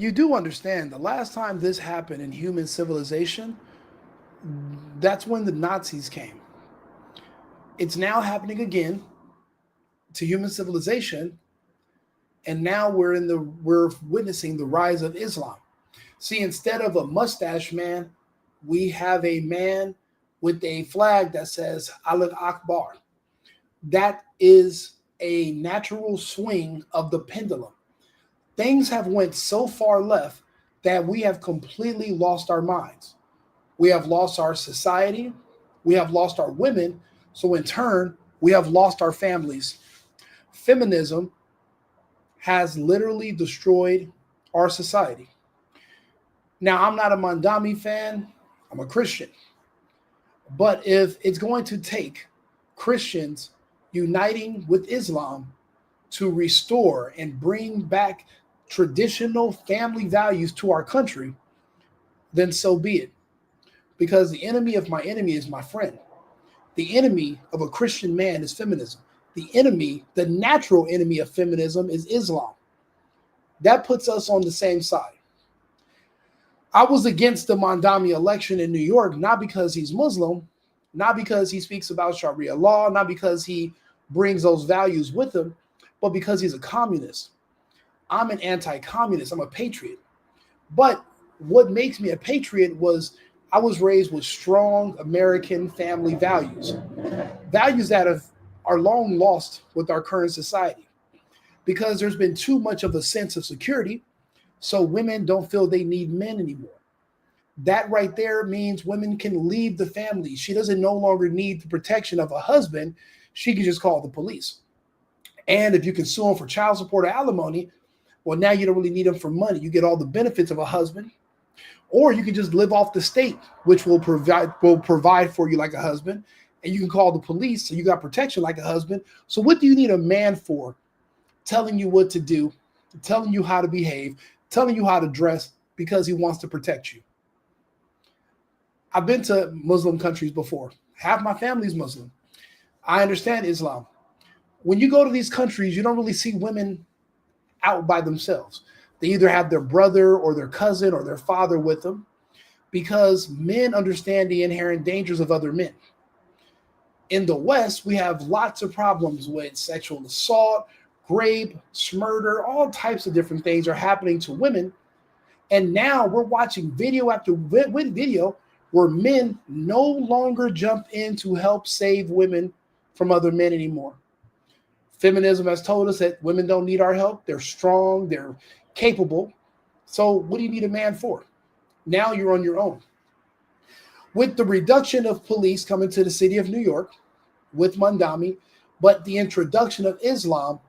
You do understand the last time this happened in human civilization, that's when the Nazis came. It's now happening again to human civilization, and now we're witnessing the rise of Islam. See, instead of a mustache man, we have a man with a flag that says Allah Akbar. That is a natural swing of the pendulum. Things have went so far left that we have completely lost our minds. We have lost our society, we have lost our women, so in turn, we have lost our families. Feminism has literally destroyed our society. Now, I'm not a Mandami fan, I'm a Christian. But if it's going to take Christians uniting with Islam to restore and bring back traditional family values to our country, then so be it. Because the enemy of my enemy is my friend. The enemy of a Christian man is feminism. The enemy, the natural enemy of feminism is Islam. That puts us on the same side. I was against the Mandami election in New York, not because he's Muslim, not because he speaks about Sharia law, not because he brings those values with him, but because he's a communist. I'm an anti-communist. I'm a patriot. But what makes me a patriot was I was raised with strong American family values, values that are long lost with our current society because there's been too much of a sense of security. So women don't feel they need men anymore. That right there means women can leave the family. She doesn't no longer need the protection of a husband. She can just call the police. And if you can sue him for child support or alimony, well, now you don't really need him for money. You get all the benefits of a husband, or you can just live off the state, which will provide for you like a husband, and you can call the police, so you got protection like a husband. So what do you need a man for? Telling you what to do, telling you how to behave, telling you how to dress because he wants to protect you. I've been to Muslim countries before. Half my family's Muslim. I understand Islam. When you go to these countries, you don't really see women out by themselves. They either have their brother or their cousin or their father with them because men understand the inherent dangers of other men. In the West, we have lots of problems with sexual assault, rape, murder, all types of different things are happening to women. And now we're watching video after video where men no longer jump in to help save women from other men anymore. Feminism has told us that women don't need our help. They're strong, they're capable. So what do you need a man for? Now you're on your own. With the reduction of police coming to the city of New York with Mandami, but the introduction of Islam,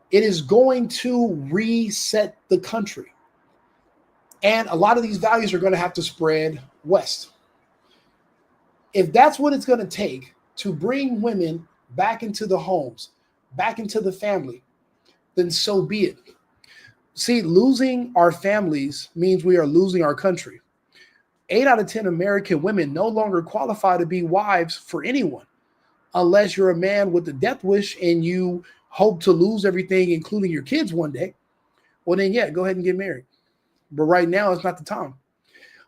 it is going to reset the country. And a lot of these values are going to have to spread west. If that's what it's going to take to bring women back into the homes, back into the family, then so be it. See, losing our families means we are losing our country. 8 out of 10 American women no longer qualify to be wives for anyone unless you're a man with a death wish and you hope to lose everything, including your kids one day. Well, then, yeah, go ahead and get married. But right now, it's not the time.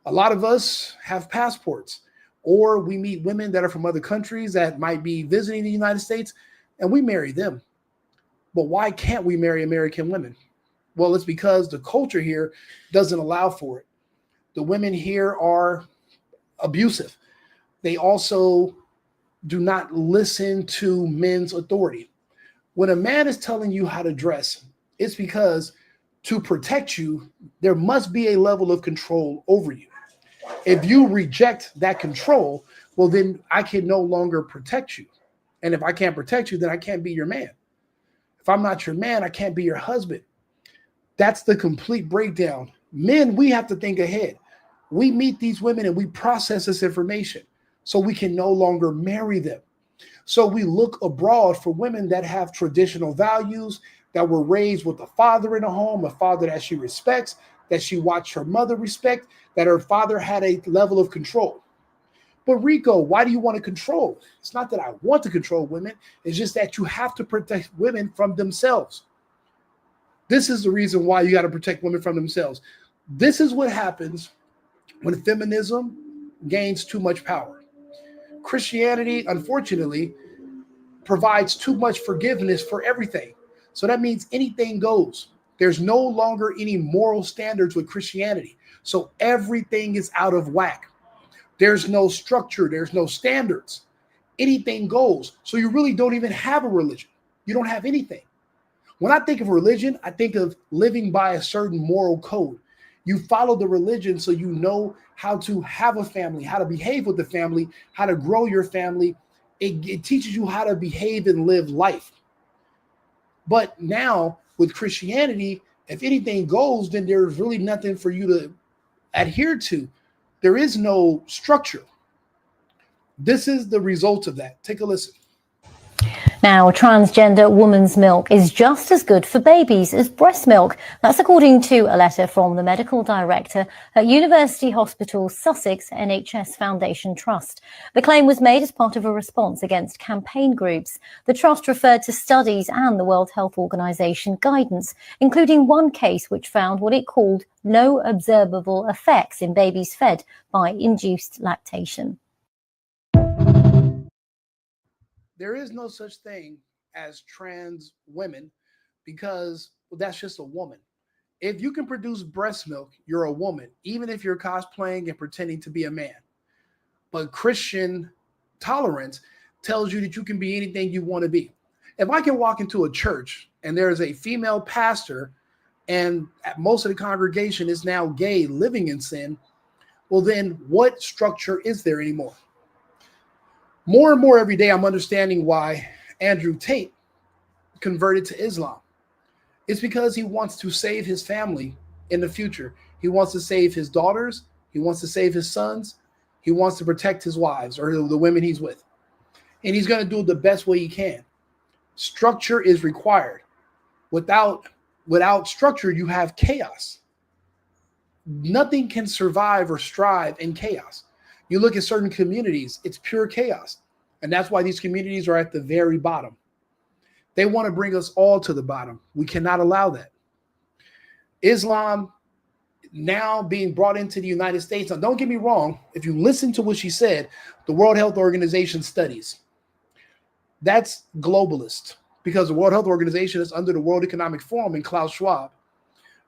A lot of us have passports, or we meet women that are from other countries that might be visiting the United States, and we marry them. But why can't we marry American women? Well, it's because the culture here doesn't allow for it. The women here are abusive. They also do not listen to men's authority. When a man is telling you how to dress, it's because to protect you, there must be a level of control over you. If you reject that control, well, then I can no longer protect you. And if I can't protect you, then I can't be your man. If I'm not your man, I can't be your husband. That's the complete breakdown. Men, we have to think ahead. We meet these women and we process this information so we can no longer marry them. So we look abroad for women that have traditional values, that were raised with a father in the home, a father that she respects, that she watched her mother respect, that her father had a level of control. But Rico, why do you want to control? It's not that I want to control women. It's just that you have to protect women from themselves. This is the reason why you got to protect women from themselves. This is what happens when feminism gains too much power. Christianity, unfortunately, provides too much forgiveness for everything. So that means anything goes. There's no longer any moral standards with Christianity. So everything is out of whack. There's no structure, there's no standards. Anything goes. So you really don't even have a religion. You don't have anything. When I think of religion, I think of living by a certain moral code. You follow the religion so you know how to have a family, how to behave with the family, how to grow your family. It teaches you how to behave and live life. But now with Christianity, if anything goes, then there's really nothing for you to adhere to. There is no structure. This is the result of that. Take a listen. Now, transgender woman's milk is just as good for babies as breast milk. That's according to a letter from the medical director at University Hospital Sussex NHS Foundation Trust. The claim was made as part of a response against campaign groups. The trust referred to studies and the World Health Organization guidance, including one case which found what it called no observable effects in babies fed by induced lactation. There is no such thing as trans women because that's just a woman. If you can produce breast milk, you're a woman, even if you're cosplaying and pretending to be a man. But Christian tolerance tells you that you can be anything you want to be. If I can walk into a church and there's a female pastor and most of the congregation is now gay, living in sin, well, then what structure is there anymore? More and more every day, I'm understanding why Andrew Tate converted to Islam. It's because he wants to save his family in the future. He wants to save his daughters. He wants to save his sons. He wants to protect his wives or the women he's with. And he's going to do it the best way he can. Structure is required. Without structure, you have chaos. Nothing can survive or strive in chaos. You look at certain communities, it's pure chaos. And that's why these communities are at the very bottom. They want to bring us all to the bottom. We cannot allow that. Islam now being brought into the United States. Now, don't get me wrong. If you listen to what she said, the World Health Organization studies, that's globalist because the World Health Organization is under the World Economic Forum and Klaus Schwab.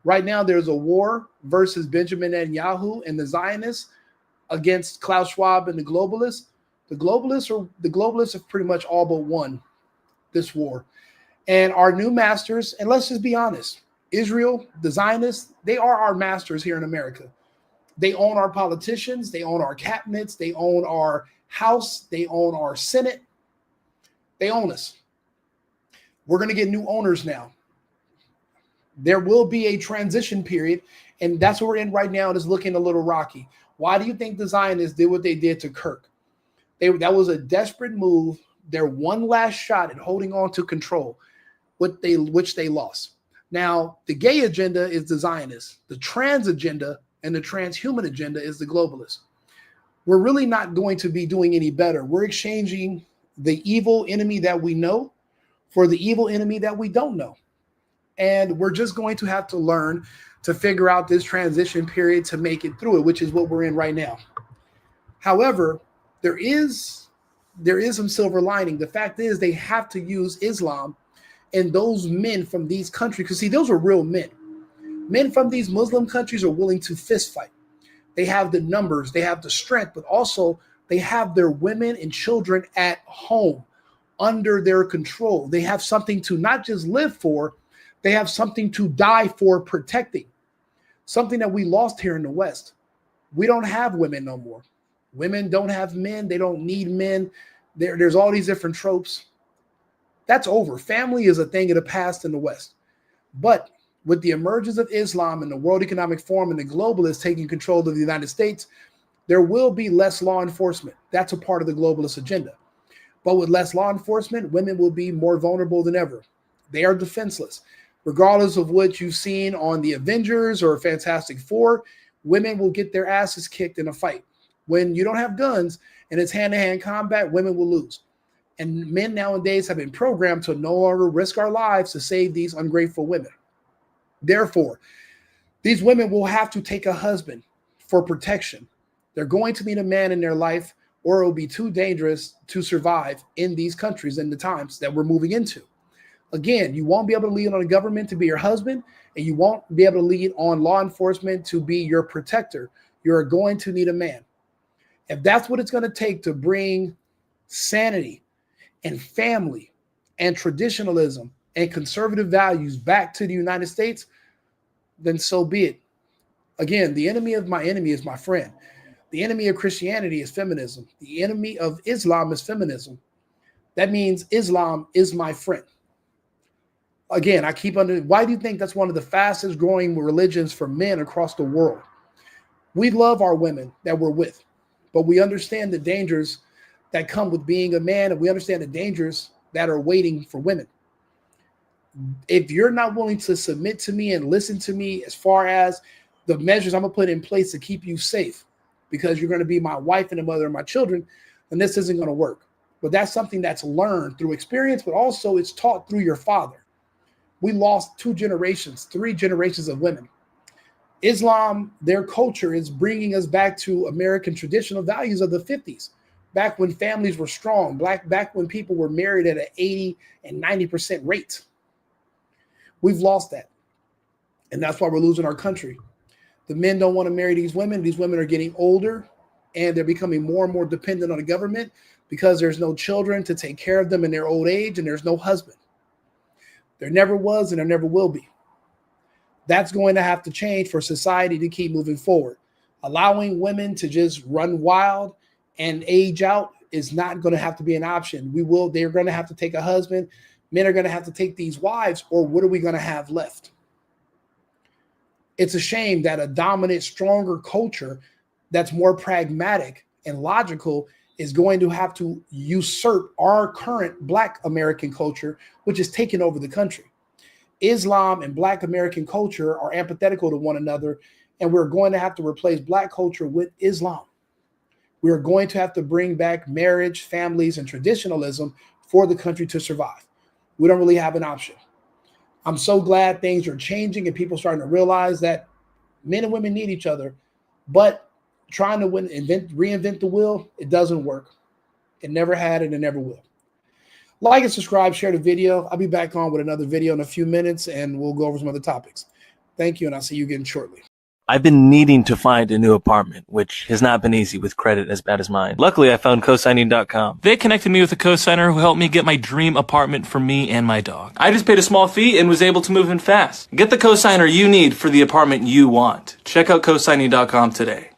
Right now, there's a war versus Benjamin Netanyahu and the Zionists against Klaus Schwab and the globalists. The globalists have pretty much all but won this war. And our new masters, and let's just be honest, Israel, the Zionists, they are our masters here in America. They own our politicians, they own our cabinets, they own our House, they own our Senate. They own us. We're going to get new owners now. There will be a transition period, and that's what we're in right now, and it's looking a little rocky. Why do you think the Zionists did what they did to Kirk? That was a desperate move, their one last shot at holding on to control, which they lost. Now, the gay agenda is the Zionists. The trans agenda and the transhuman agenda is the globalists. We're really not going to be doing any better. We're exchanging the evil enemy that we know for the evil enemy that we don't know. And we're just going to have to learn to figure out this transition period to make it through it, which is what we're in right now. However, there is some silver lining. The fact is they have to use Islam and those men from these countries, because see, those are real men. Men from these Muslim countries are willing to fist fight. They have the numbers, they have the strength, but also they have their women and children at home under their control. They have something to not just live for, they have something to die for protecting. Something that we lost here in the West. We don't have women no more. Women don't have men. They don't need men. There's all these different tropes. That's over. Family is a thing of the past in the West. But with the emergence of Islam and the World Economic Forum and the globalists taking control of the United States, there will be less law enforcement. That's a part of the globalist agenda. But with less law enforcement, women will be more vulnerable than ever. They are defenseless. Regardless of what you've seen on the Avengers or Fantastic Four, women will get their asses kicked in a fight. When you don't have guns and it's hand-to-hand combat, women will lose. And men nowadays have been programmed to no longer risk our lives to save these ungrateful women. Therefore, These women will have to take a husband for protection. They're going to need a man in their life, or it will be too dangerous to survive in these countries and the times that we're moving into. Again, you won't be able to lean on the government to be your husband, and you won't be able to lean on law enforcement to be your protector. You're going to need a man. If that's what it's going to take to bring sanity and family and traditionalism and conservative values back to the United States, then so be it. Again, the enemy of my enemy is my friend. The enemy of Christianity is feminism. The enemy of Islam is feminism. That means Islam is my friend. Again, why do you think that's one of the fastest growing religions for men across the world? We love our women that we're with, but we understand the dangers that come with being a man, and we understand the dangers that are waiting for women. If you're not willing to submit to me and listen to me as far as the measures I'm going to put in place to keep you safe, because you're going to be my wife and the mother of my children, then this isn't going to work. But that's something that's learned through experience, but also it's taught through your father. We lost 2 generations, 3 generations of women. Islam, their culture is bringing us back to American traditional values of the 50s, back when families were strong, back when people were married at an 80 and 90% rate. We've lost that. And that's why we're losing our country. The men don't want to marry these women. These women are getting older, and they're becoming more and more dependent on the government because there's no children to take care of them in their old age, and there's no husband. There never was, and there never will be. That's going to have to change for society to keep moving forward. Allowing women to just run wild and age out is not going to have to be an option. They're going to have to take a husband. Men are going to have to take these wives, or what are we going to have left? It's a shame that a dominant, stronger culture that's more pragmatic and logical is going to have to usurp our current Black American culture, which is taking over the country. Islam and Black American culture are antithetical to one another, and we're going to have to replace Black culture with Islam. We are going to have to bring back marriage, families, and traditionalism for the country to survive. We don't really have an option. I'm so glad things are changing and people starting to realize that men and women need each other, but trying to reinvent the wheel, it doesn't work. It never had and it never will. Like and subscribe, share the video. I'll be back on with another video in a few minutes, and we'll go over some other topics. Thank you, and I'll see you again shortly. I've been needing to find a new apartment, which has not been easy with credit as bad as mine. Luckily, I found cosigning.com. They connected me with a cosigner who helped me get my dream apartment for me and my dog. I just paid a small fee and was able to move in fast. Get the cosigner you need for the apartment you want. Check out cosigning.com today.